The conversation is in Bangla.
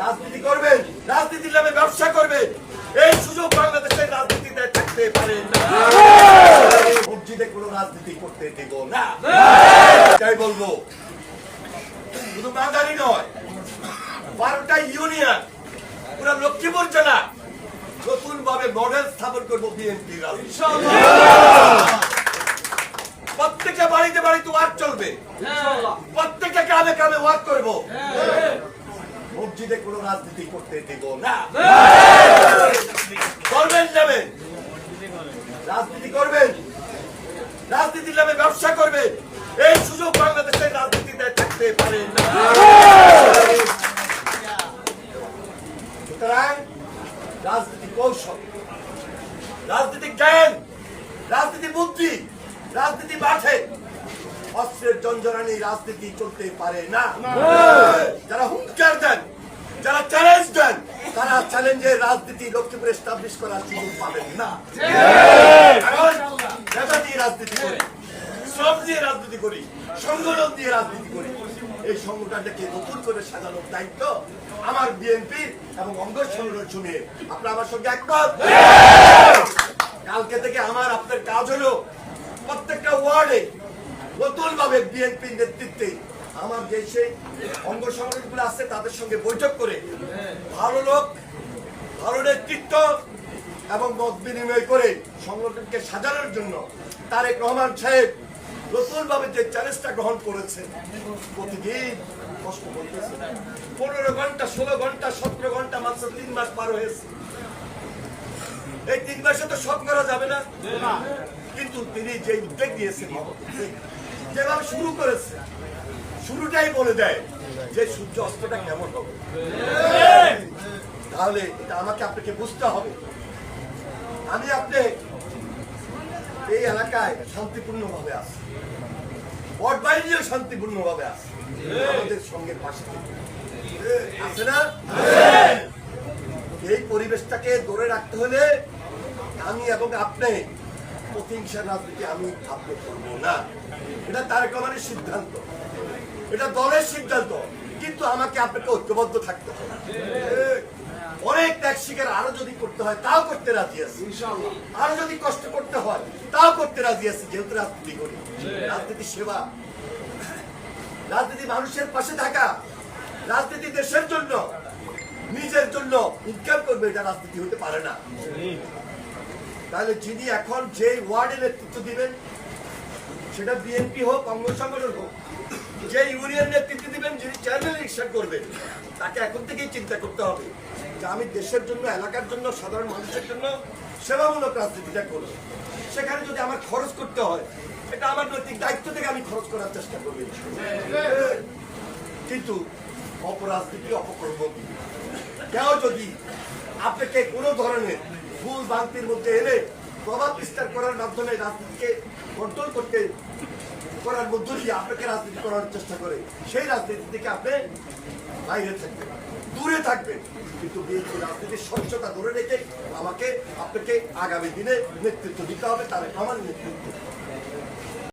রাজনীতি করবেন, রাজনীতির নামে ব্যবসা করবেন, এই সুযোগ বাংলাদেশের রাজনীতিতে থাকতে পারে না। মসজিদে কোনো রাজনীতি করতে দেব না, এটাই বলবো। শুধু বাঙালি নয়, 12টা ইউনিয়ন, পুরা লক্ষ্মীপুর জেলা নতুন ভাবে মডেল স্থাপন করবো বিএনপি। প্রত্যেকটা বাড়িতে বাড়িতে ওয়ার্ক চলবে, প্রত্যেকটা গ্রামে গ্রামে ওয়ার্ক করবো। মসজিদে কোনো রাজনীতি করতে দেব না। করবেন যাবেন, রাজনীতি করবেন, রাজনীতির নামে ব্যবসা করবেন, এই সুযোগ বাংলাদেশের রাজনীতিতে থাকতে পারে না। সুতরাং রাজনীতি কৌশল, রাজনীতি জ্ঞান, রাজনীতি বুদ্ধি, রাজনীতি মাঠে, অস্ত্রের জঞ্জরানি রাজনীতি চলতে পারে না। যারা হুঙ্কার দেন, যারা চ্যালেঞ্জ দেন, তারা চ্যালেঞ্জের রাজনীতি লক্ষ্মীপুরে এস্টাবলিশ করার সুযোগ পাবেন না। নেতা দিয়ে রাজনীতি করি, শ্রম দিয়ে রাজনীতি করি, সংগঠন দিয়ে রাজনীতি করি। এই সংগঠনটাকে নতুন করে সাজানোর দায়িত্ব আমার বিএনপির এবং অঙ্গ সংগঠন নিয়ে। আপনারা আমার সঙ্গে একমত? কালকে থেকে আমার আপনার কাজ হলো প্রত্যেকটা ওয়ার্ডে নতুন ভাবে বিএনপির নেতৃত্বে আমার যে সেই অঙ্গ সংগঠনগুলো আছে তাদের সঙ্গে বৈঠক করে ভালো লোক, ভালো নেতৃত্ব এবং মত বিনিময় করে সংগঠনকে সাজানোর জন্য তারেক রহমান সাহেব নতুন ভাবে যে চ্যালেঞ্জটা গ্রহণ করেছেন, প্রতিদিন কষ্ট করতেছে। 15 ঘন্টা, 16 ঘন্টা, 17 ঘন্টা, মাত্র 3 মাস পার হয়েছে। এই 3 মাসে তো সব করা যাবে না, কিন্তু তিনি যে উদ্যোগ দিয়েছেন, যেভাবে শুরু করেছে, শুরুটাই বলে দেয় যে সূর্য অস্তটা কেমন হবে। তাহলে এটা আমাকে আপনাকে বুঝতে হবে। আমি আপনি এই এলাকায় শান্তিপূর্ণ ভাবে আছি, ভোট বাইরেও শান্তিপূর্ণ ভাবে আছি, আমাদের সঙ্গে পাশে আছে না? এই পরিবেশটাকে ধরে রাখতে হলে আমি এবং আপনি প্রতিহিংসার রাজনীতি আমি আপনি করবো না। এটা তারেক রহমানের সিদ্ধান্ত, এটা দলের সিদ্ধান্ত, কিন্তু আমাকে আপনাকে ঐক্যবদ্ধ থাকতে হবে। অনেক ত্যাগ স্বীকার আরো যদি করতে হয় তাও করতে রাজি আছি, আরো যদি কষ্ট করতে হয় তাও করতে রাজি আছি, যেহেতু রাজনীতি করি। রাজনীতি সেবা, রাজনীতি মানুষের পাশে থাকা, রাজনীতি দেশের জন্য, নিজের জন্য ইনকাম করবে, এটা রাজনীতি হতে পারে না। তাহলে যিনি এখন যে ওয়ার্ডে নেতৃত্ব দিবেন, সেটা বিএনপি হোক, অঙ্গ সংগঠন হোক, যে ইউনিয়ন নেতৃত্ব দিবেন, যিনি চেয়ারম্যান ইলেকশন করবেন, তাকে এখন থেকেই চিন্তা করতে হবে যে আমি দেশের জন্য, এলাকার জন্য, সাধারণ মানুষের জন্য সেবামূলক রাজনীতিটা করব। সেখানে যদি আমার খরচ করতে হয়, এটা আমার নৈতিক দায়িত্ব থেকে আমি খরচ করার চেষ্টা করব। কিন্তু অপরাজনীতি, অপকর্ম, কেউ যদি আপনাকে কোনো ধরনের ভুল ভ্রান্তির মধ্যে এনে প্রভাব বিস্তার করার মাধ্যমে রাজনীতিকে কন্ট্রোল করতে করার মধ্য দিয়ে আপনাকে রাজনীতি করার চেষ্টা করে, সেই রাজনীতি থেকে আপনি বাইরে থাকবেন, দূরে থাকবেন। কিন্তু বিএনপি রাজনীতির স্বচ্ছতা ধরে রেখে আমাকে আপনাকে আগামী দিনে নেতৃত্ব দিতে হবে, তার আমার নেতৃত্ব।